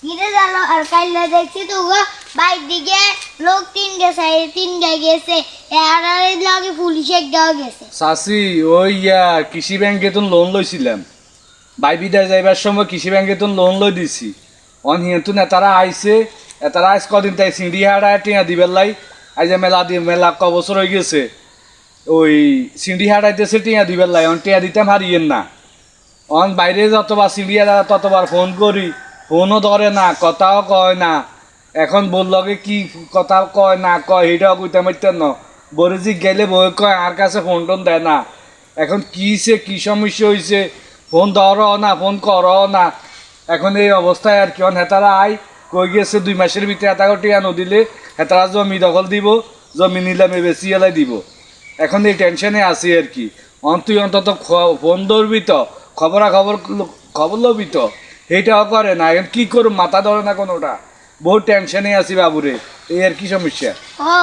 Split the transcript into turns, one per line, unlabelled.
গিরে গেল আর কাইলে দেখছি তো গো বাইর দিকে লোক তিন গেছে আর লগে পুলিশের গাও গেছে।
চাচি ওই কৃষি ব্যাংকে তো লোন লইছিলাম, বাই বিদায় যাইবার সময় কৃষি ব্যাংকে তো লোন লই দিছি। হিন্তু নেতারা আইছে, এতারা আইস কদিন তাই সিঁড়ি হাড়ায় টিয়া দিবার লাই। আজ মেলা ক বছর হয়ে গেছে ওই সিঁড়ি হাড়াইতেছে টিয়া দিবার লাই, টিয়া দিতাম হারিয়েন না। বাইরে যতবার সিঁড়ি হাড়া ততবার ফোন করি, ফোনও ধরে না, কথাও কয় না। এখন বললগে কি কথা কয় না কয় এটাও কইতে পারতেন না। বলে যে গেলে বই কয় আর কাছে ফোন টোন দেয় না। এখন কিসে কি সমস্যা হয়েছে, ফোন ধরও না, ফোন করও না। এখন এই অবস্থায় আর কি হেতারা আই কই গেছে 2 মাসের ভিতরে এত টিয়া নদিলে হেতারা জমি দখল দিব, জমি নিলামে বেশি এলাই দিব। এখন এই টেনশনে আছি আর কি। তুই অন্তত ফোন ধরবি তো, খবর লবি তো, সেইটাও করে না। এখন কি করব, মাথা ধরে না কোনোটা। বহুত টেনশনে আছি বাবুরে, এই আর কি সমস্যা।
ও